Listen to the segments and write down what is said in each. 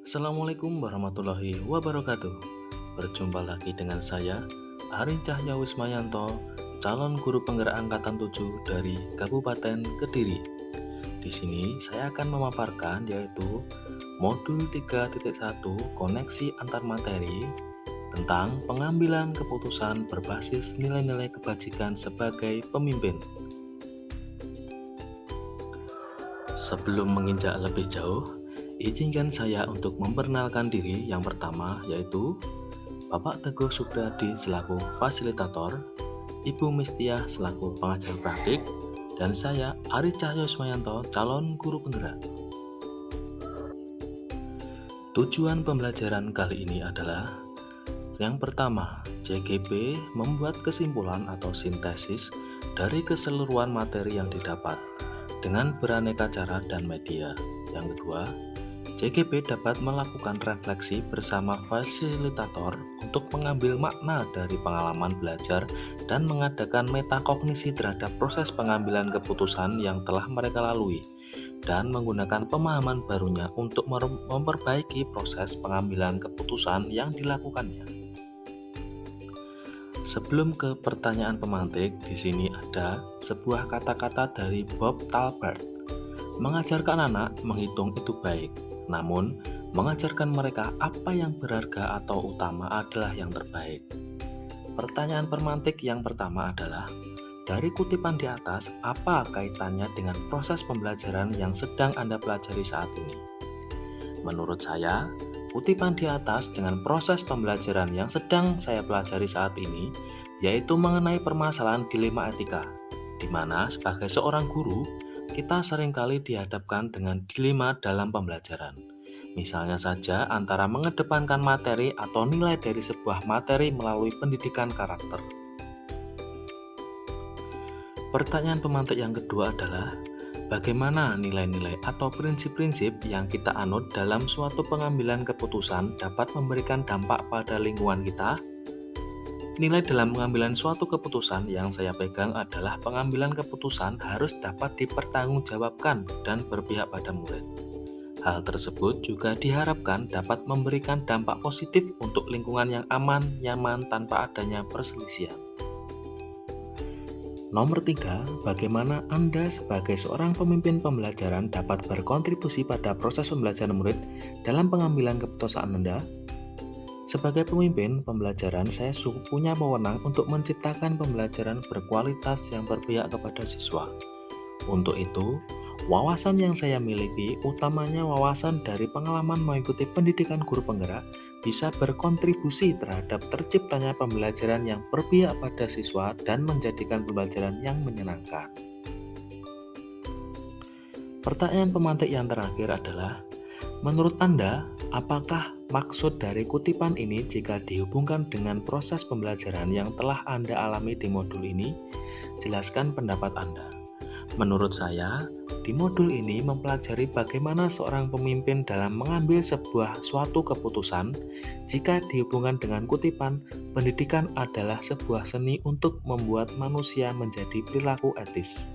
Assalamualaikum warahmatullahi wabarakatuh. Berjumpa lagi dengan saya, Arin Cahya Wismayanto, calon guru penggerak angkatan 7 dari Kabupaten Kediri. Di sini saya akan memaparkan yaitu modul 3.1 koneksi antar materi tentang pengambilan keputusan berbasis nilai-nilai kebajikan sebagai pemimpin. Sebelum menginjak lebih jauh, izinkan saya untuk memperkenalkan diri. Yang pertama yaitu Bapak Teguh Supriyadi selaku fasilitator, Ibu Mistiah selaku pengajar praktik, dan saya Ari Cahyo Ismayanto, calon guru penggerak. Tujuan pembelajaran kali ini adalah yang pertama, JGP membuat kesimpulan atau sintesis dari keseluruhan materi yang didapat dengan beraneka cara dan media. Yang kedua, JGP dapat melakukan refleksi bersama fasilitator untuk mengambil makna dari pengalaman belajar dan mengadakan metakognisi terhadap proses pengambilan keputusan yang telah mereka lalui dan menggunakan pemahaman barunya untuk memperbaiki proses pengambilan keputusan yang dilakukannya. Sebelum ke pertanyaan pemantik, di sini ada sebuah kata-kata dari Bob Talbert. Mengajarkan anak menghitung itu baik, namun mengajarkan mereka apa yang berharga atau utama adalah yang terbaik. Pertanyaan pemantik yang pertama adalah, dari kutipan di atas, apa kaitannya dengan proses pembelajaran yang sedang Anda pelajari saat ini? Menurut saya, kutipan di atas dengan proses pembelajaran yang sedang saya pelajari saat ini, yaitu mengenai permasalahan dilema etika, di mana sebagai seorang guru, kita seringkali dihadapkan dengan dilema dalam pembelajaran. Misalnya saja antara mengedepankan materi atau nilai dari sebuah materi melalui pendidikan karakter. Pertanyaan pemantik yang kedua adalah, bagaimana nilai-nilai atau prinsip-prinsip yang kita anut dalam suatu pengambilan keputusan dapat memberikan dampak pada lingkungan kita? Nilai dalam pengambilan suatu keputusan yang saya pegang adalah pengambilan keputusan harus dapat dipertanggungjawabkan dan berpihak pada murid. Hal tersebut juga diharapkan dapat memberikan dampak positif untuk lingkungan yang aman, nyaman tanpa adanya perselisihan. Nomor 3, bagaimana Anda sebagai seorang pemimpin pembelajaran dapat berkontribusi pada proses pembelajaran murid dalam pengambilan keputusan Anda? Sebagai pemimpin pembelajaran, saya punya wewenang untuk menciptakan pembelajaran berkualitas yang berpihak kepada siswa. Untuk itu, wawasan yang saya miliki, utamanya wawasan dari pengalaman mengikuti pendidikan guru penggerak, bisa berkontribusi terhadap terciptanya pembelajaran yang berpihak pada siswa dan menjadikan pembelajaran yang menyenangkan. Pertanyaan pemantik yang terakhir adalah, menurut Anda, apakah maksud dari kutipan ini jika dihubungkan dengan proses pembelajaran yang telah Anda alami di modul ini? Jelaskan pendapat Anda. Menurut saya, di modul ini mempelajari bagaimana seorang pemimpin dalam mengambil suatu keputusan. Jika dihubungkan dengan kutipan, pendidikan adalah sebuah seni untuk membuat manusia menjadi perilaku etis.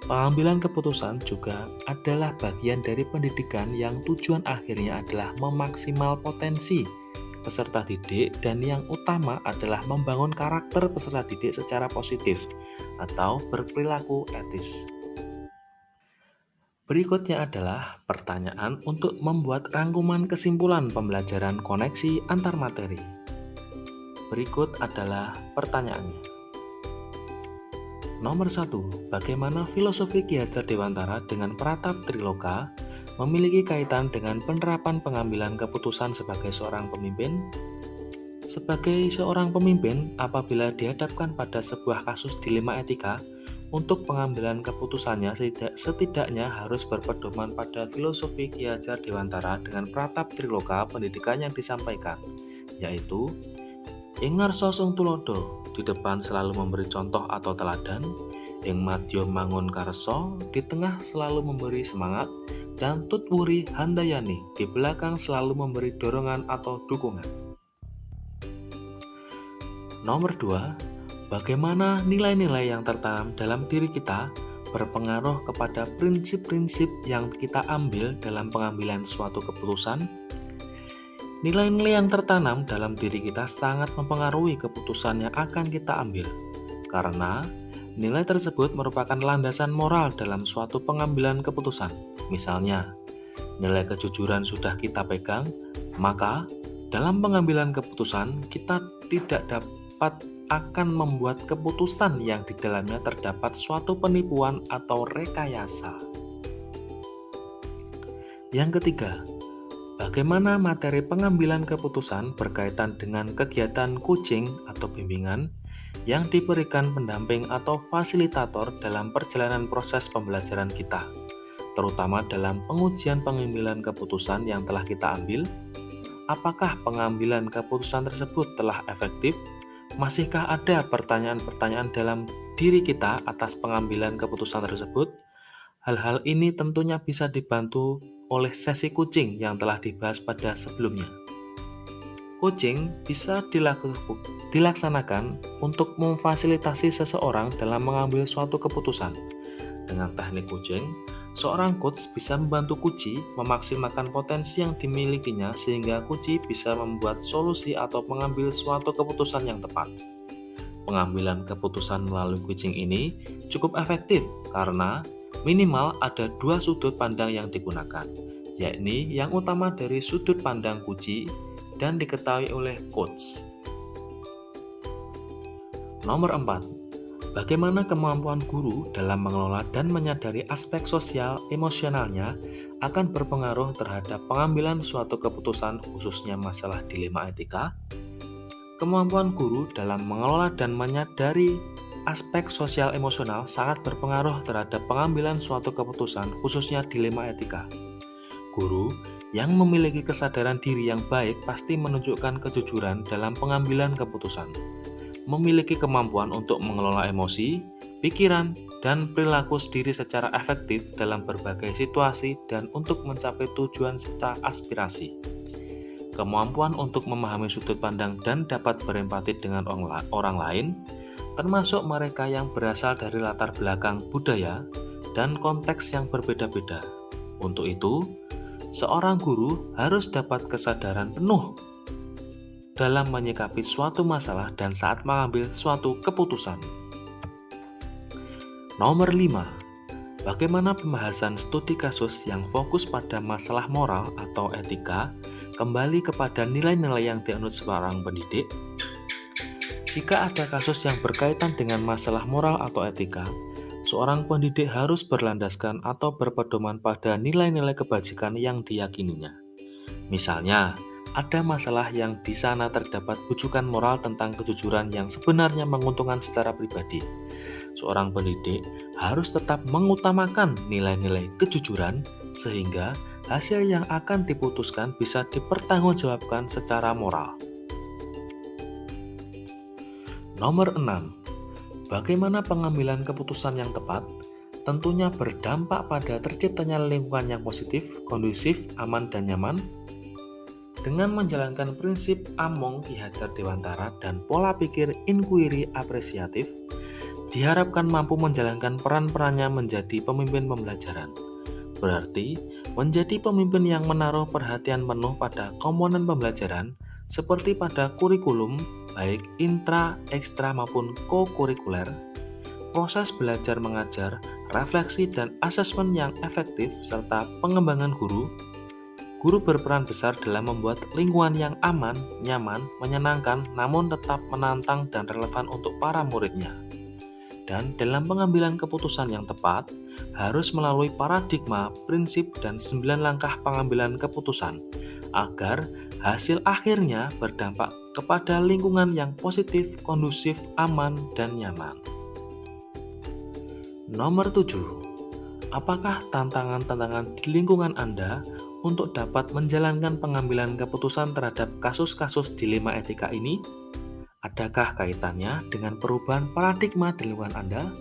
Pengambilan keputusan juga adalah bagian dari pendidikan yang tujuan akhirnya adalah memaksimal potensi peserta didik, dan yang utama adalah membangun karakter peserta didik secara positif atau berperilaku etis. Berikutnya adalah pertanyaan untuk membuat rangkuman kesimpulan pembelajaran koneksi antar materi. Berikut adalah pertanyaannya. Nomor 1, bagaimana filosofi Ki Hajar Dewantara dengan Pratap Triloka memiliki kaitan dengan penerapan pengambilan keputusan sebagai seorang pemimpin? Sebagai seorang pemimpin, apabila dihadapkan pada sebuah kasus dilema etika, untuk pengambilan keputusannya setidaknya harus berpedoman pada filosofi Ki Hajar Dewantara dengan Pratap Triloka pendidikan yang disampaikan, yaitu ing ngarsa sung tulodo, di depan selalu memberi contoh atau teladan, ing madya mangun karsa, di tengah selalu memberi semangat, dan tutwuri handayani, di belakang selalu memberi dorongan atau dukungan. Nomor 2, bagaimana nilai-nilai yang tertanam dalam diri kita berpengaruh kepada prinsip-prinsip yang kita ambil dalam pengambilan suatu keputusan? Nilai-nilai yang tertanam dalam diri kita sangat mempengaruhi keputusan yang akan kita ambil, karena nilai tersebut merupakan landasan moral dalam suatu pengambilan keputusan. Misalnya, nilai kejujuran sudah kita pegang, maka dalam pengambilan keputusan kita tidak dapat akan membuat keputusan yang di dalamnya terdapat suatu penipuan atau rekayasa. Yang ketiga, bagaimana materi pengambilan keputusan berkaitan dengan kegiatan coaching atau bimbingan yang diberikan pendamping atau fasilitator dalam perjalanan proses pembelajaran kita, terutama dalam pengujian pengambilan keputusan yang telah kita ambil. Apakah pengambilan keputusan tersebut telah efektif? Masihkah ada pertanyaan-pertanyaan dalam diri kita atas pengambilan keputusan tersebut? Hal-hal ini tentunya bisa dibantu oleh sesi coaching yang telah dibahas pada sebelumnya. Coaching bisa dilaksanakan untuk memfasilitasi seseorang dalam mengambil suatu keputusan. Dengan teknik coaching, seorang coach bisa membantu kunci memaksimalkan potensi yang dimilikinya sehingga kunci bisa membuat solusi atau mengambil suatu keputusan yang tepat. Pengambilan keputusan melalui coaching ini cukup efektif karena minimal ada dua sudut pandang yang digunakan, yakni yang utama dari sudut pandang kunci dan diketahui oleh coach. Nomor 4. Bagaimana kemampuan guru dalam mengelola dan menyadari aspek sosial emosionalnya akan berpengaruh terhadap pengambilan suatu keputusan, khususnya masalah dilema etika? Kemampuan guru dalam mengelola dan menyadari aspek sosial emosional sangat berpengaruh terhadap pengambilan suatu keputusan, khususnya dilema etika. Guru yang memiliki kesadaran diri yang baik pasti menunjukkan kejujuran dalam pengambilan keputusan, memiliki kemampuan untuk mengelola emosi, pikiran, dan perilaku diri secara efektif dalam berbagai situasi dan untuk mencapai tujuan serta aspirasi. Kemampuan untuk memahami sudut pandang dan dapat berempati dengan orang lain, termasuk mereka yang berasal dari latar belakang budaya dan konteks yang berbeda-beda. Untuk itu, seorang guru harus dapat kesadaran penuh dalam menyikapi suatu masalah dan saat mengambil suatu keputusan. Nomor 5. Bagaimana pembahasan studi kasus yang fokus pada masalah moral atau etika kembali kepada nilai-nilai yang dianut seorang pendidik? Jika ada kasus yang berkaitan dengan masalah moral atau etika, seorang pendidik harus berlandaskan atau berpedoman pada nilai-nilai kebajikan yang diyakininya. Misalnya, ada masalah yang di sana terdapat bujukan moral tentang kejujuran yang sebenarnya menguntungkan secara pribadi. Seorang pendidik harus tetap mengutamakan nilai-nilai kejujuran sehingga hasil yang akan diputuskan bisa dipertanggungjawabkan secara moral. Nomor 6. Bagaimana pengambilan keputusan yang tepat? Tentunya berdampak pada terciptanya lingkungan yang positif, kondusif, aman, dan nyaman. Dengan menjalankan prinsip Among Ki Hajar Dewantara dan pola pikir inquiry apresiatif, diharapkan mampu menjalankan peran-perannya menjadi pemimpin pembelajaran. Berarti, menjadi pemimpin yang menaruh perhatian penuh pada komponen pembelajaran seperti pada kurikulum, baik intra, ekstra maupun co-kurikuler, proses belajar mengajar, refleksi dan asesmen yang efektif, serta pengembangan guru. Guru berperan besar dalam membuat lingkungan yang aman, nyaman, menyenangkan, namun tetap menantang dan relevan untuk para muridnya. Dan dalam pengambilan keputusan yang tepat, harus melalui paradigma, prinsip, dan 9 langkah pengambilan keputusan, agar hasil akhirnya berdampak kepada lingkungan yang positif, kondusif, aman, dan nyaman. Nomor 7. Apakah tantangan-tantangan di lingkungan Anda untuk dapat menjalankan pengambilan keputusan terhadap kasus-kasus dilema etika ini? Adakah kaitannya dengan perubahan paradigma di lingkungan Anda?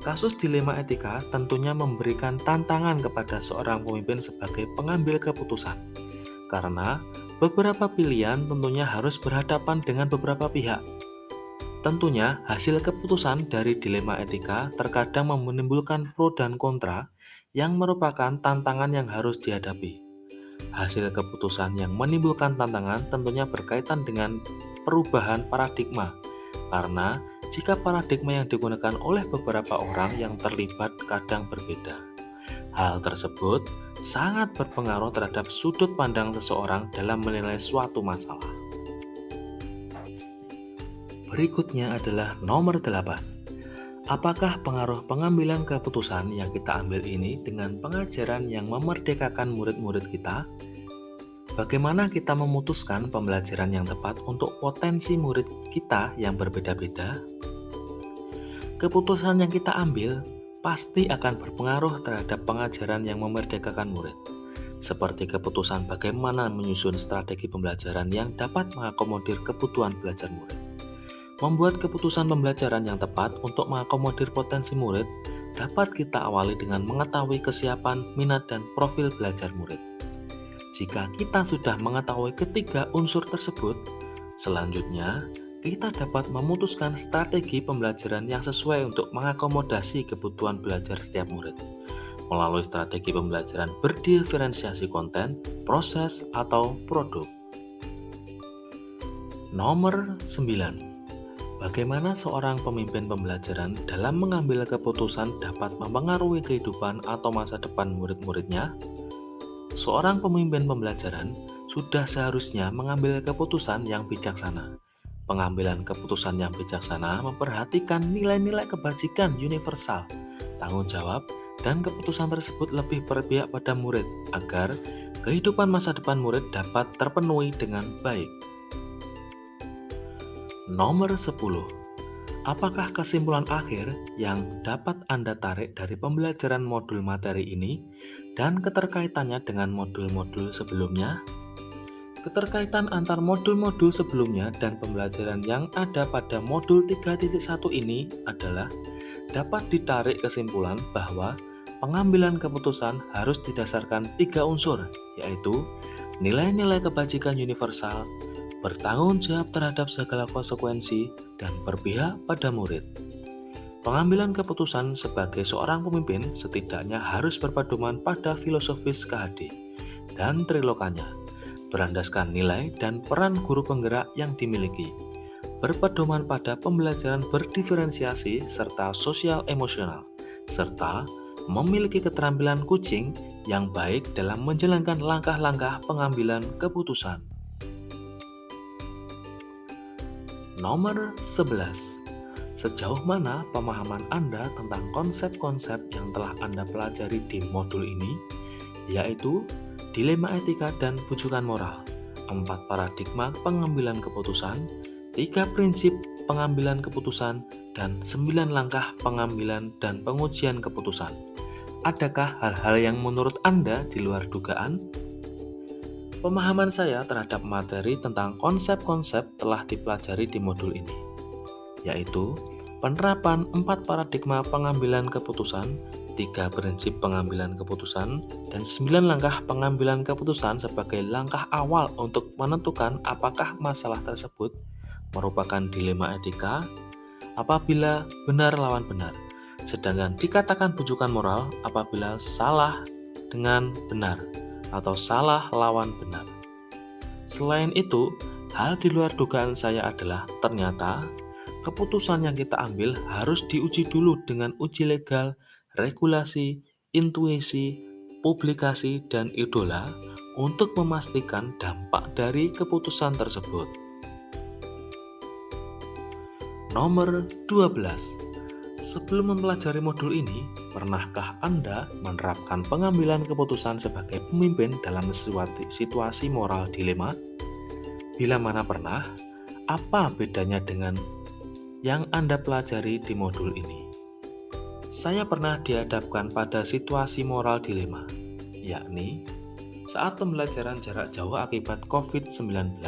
Kasus dilema etika tentunya memberikan tantangan kepada seorang pemimpin sebagai pengambil keputusan, karena beberapa pilihan tentunya harus berhadapan dengan beberapa pihak. Tentunya, hasil keputusan dari dilema etika terkadang menimbulkan pro dan kontra yang merupakan tantangan yang harus dihadapi. Hasil keputusan yang menimbulkan tantangan tentunya berkaitan dengan perubahan paradigma, karena jika paradigma yang digunakan oleh beberapa orang yang terlibat kadang berbeda. Hal tersebut sangat berpengaruh terhadap sudut pandang seseorang dalam menilai suatu masalah. Berikutnya adalah nomor 8. Apakah pengaruh pengambilan keputusan yang kita ambil ini dengan pengajaran yang memerdekakan murid-murid kita? Bagaimana kita memutuskan pembelajaran yang tepat untuk potensi murid kita yang berbeda-beda? Keputusan yang kita ambil pasti akan berpengaruh terhadap pengajaran yang memerdekakan murid, seperti keputusan bagaimana menyusun strategi pembelajaran yang dapat mengakomodir kebutuhan belajar murid. Membuat keputusan pembelajaran yang tepat untuk mengakomodir potensi murid dapat kita awali dengan mengetahui kesiapan, minat, dan profil belajar murid. Jika kita sudah mengetahui ketiga unsur tersebut, selanjutnya kita dapat memutuskan strategi pembelajaran yang sesuai untuk mengakomodasi kebutuhan belajar setiap murid melalui strategi pembelajaran berdiferensiasi konten, proses, atau produk. Nomor 9. Bagaimana seorang pemimpin pembelajaran dalam mengambil keputusan dapat mempengaruhi kehidupan atau masa depan murid-muridnya? Seorang pemimpin pembelajaran sudah seharusnya mengambil keputusan yang bijaksana. Pengambilan keputusan yang bijaksana memperhatikan nilai-nilai kebajikan universal, tanggung jawab, dan keputusan tersebut lebih berpihak pada murid agar kehidupan masa depan murid dapat terpenuhi dengan baik. Nomor 10. Apakah kesimpulan akhir yang dapat Anda tarik dari pembelajaran modul materi ini dan keterkaitannya dengan modul-modul sebelumnya? Keterkaitan antar modul-modul sebelumnya dan pembelajaran yang ada pada modul 3.1 ini adalah dapat ditarik kesimpulan bahwa pengambilan keputusan harus didasarkan 3 unsur, yaitu nilai-nilai kebajikan universal, bertanggung jawab terhadap segala konsekuensi, dan berpihak pada murid. Pengambilan keputusan sebagai seorang pemimpin setidaknya harus berpedoman pada filosofis KHD dan trilokanya, berlandaskan nilai dan peran guru penggerak yang dimiliki, berpedoman pada pembelajaran berdiferensiasi serta sosial emosional, serta memiliki keterampilan kucing yang baik dalam menjalankan langkah-langkah pengambilan keputusan. Nomor 11. Sejauh mana pemahaman Anda tentang konsep-konsep yang telah Anda pelajari di modul ini, yaitu dilema etika dan bujukan moral, 4 paradigma pengambilan keputusan, 3 prinsip pengambilan keputusan, dan 9 langkah pengambilan dan pengujian keputusan. Adakah hal-hal yang menurut Anda di luar dugaan? Pemahaman saya terhadap materi tentang konsep-konsep telah dipelajari di modul ini, yaitu penerapan 4 paradigma pengambilan keputusan, 3 prinsip pengambilan keputusan, dan 9 langkah pengambilan keputusan sebagai langkah awal untuk menentukan apakah masalah tersebut merupakan dilema etika apabila benar lawan benar, sedangkan dikatakan bujukan moral apabila salah dengan benar atau salah lawan benar. Selain itu, hal di luar dugaan saya adalah ternyata keputusan yang kita ambil harus diuji dulu dengan uji legal, regulasi, intuisi, publikasi, dan idola untuk memastikan dampak dari keputusan tersebut. Nomor 12. Sebelum mempelajari modul ini, pernahkah Anda menerapkan pengambilan keputusan sebagai pemimpin dalam situasi moral dilema? Bila mana pernah, apa bedanya dengan yang Anda pelajari di modul ini? Saya pernah dihadapkan pada situasi moral dilema, yakni saat pembelajaran jarak jauh akibat COVID-19.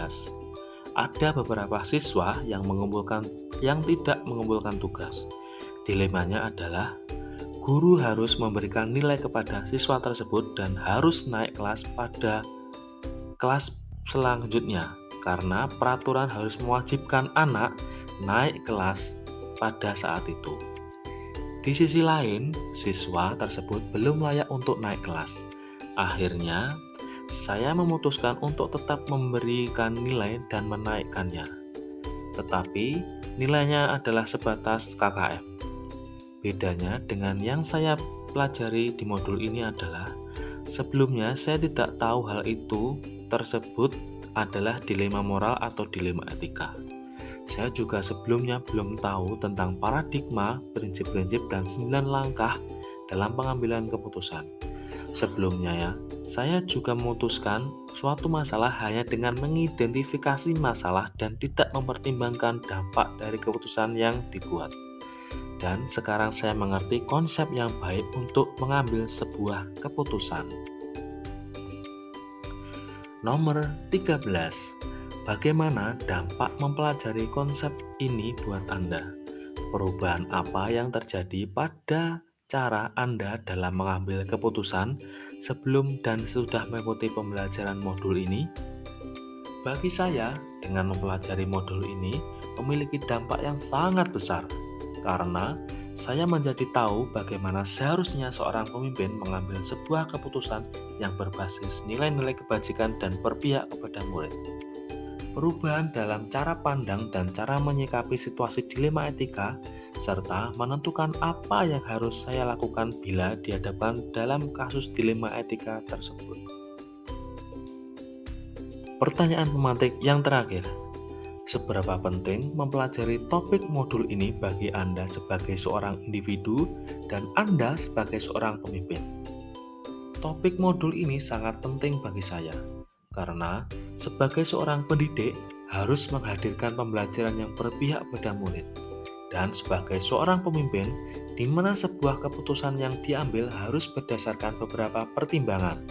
Ada beberapa siswa yang tidak mengumpulkan tugas. Dilemanya adalah guru harus memberikan nilai kepada siswa tersebut dan harus naik kelas pada kelas selanjutnya karena peraturan harus mewajibkan anak naik kelas pada saat itu. Di sisi lain, siswa tersebut belum layak untuk naik kelas. Akhirnya, saya memutuskan untuk tetap memberikan nilai dan menaikkannya. Tetapi, nilainya adalah sebatas KKM. Bedanya dengan yang saya pelajari di modul ini adalah, sebelumnya saya tidak tahu hal itu tersebut adalah dilema moral atau dilema etika. Saya juga sebelumnya belum tahu tentang paradigma, prinsip-prinsip, dan 9 langkah dalam pengambilan keputusan. Sebelumnya ya, saya juga memutuskan suatu masalah hanya dengan mengidentifikasi masalah dan tidak mempertimbangkan dampak dari keputusan yang dibuat. Dan sekarang saya mengerti konsep yang baik untuk mengambil sebuah keputusan. Nomor 13. Bagaimana dampak mempelajari konsep ini buat Anda? Perubahan apa yang terjadi pada cara Anda dalam mengambil keputusan sebelum dan sesudah mengikuti pembelajaran modul ini? Bagi saya, dengan mempelajari modul ini memiliki dampak yang sangat besar, karena saya menjadi tahu bagaimana seharusnya seorang pemimpin mengambil sebuah keputusan yang berbasis nilai-nilai kebajikan dan berpihak kepada murid. Perubahan dalam cara pandang dan cara menyikapi situasi dilema etika, serta menentukan apa yang harus saya lakukan bila dihadapkan dalam kasus dilema etika tersebut. Pertanyaan pemantik yang terakhir, seberapa penting mempelajari topik modul ini bagi Anda sebagai seorang individu dan Anda sebagai seorang pemimpin? Topik modul ini sangat penting bagi saya, karena sebagai seorang pendidik harus menghadirkan pembelajaran yang berpihak pada murid. Dan sebagai seorang pemimpin, di mana sebuah keputusan yang diambil harus berdasarkan beberapa pertimbangan,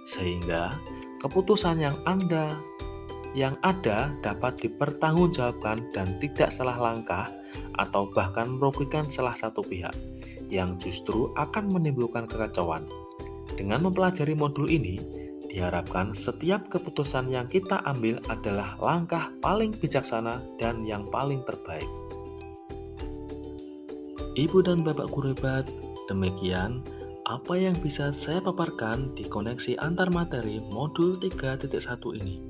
sehingga keputusan yang ada dapat dipertanggungjawabkan dan tidak salah langkah atau bahkan merugikan salah satu pihak, yang justru akan menimbulkan kekacauan. Dengan mempelajari modul ini, diharapkan setiap keputusan yang kita ambil adalah langkah paling bijaksana dan yang paling terbaik. Ibu dan Bapak guru hebat, demikian apa yang bisa saya paparkan di koneksi antar materi modul 3.1 ini.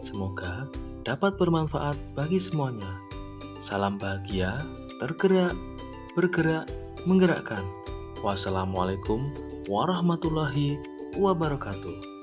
Semoga dapat bermanfaat bagi semuanya. Salam bahagia, tergerak, bergerak, menggerakkan. Wassalamualaikum warahmatullahi wabarakatuh.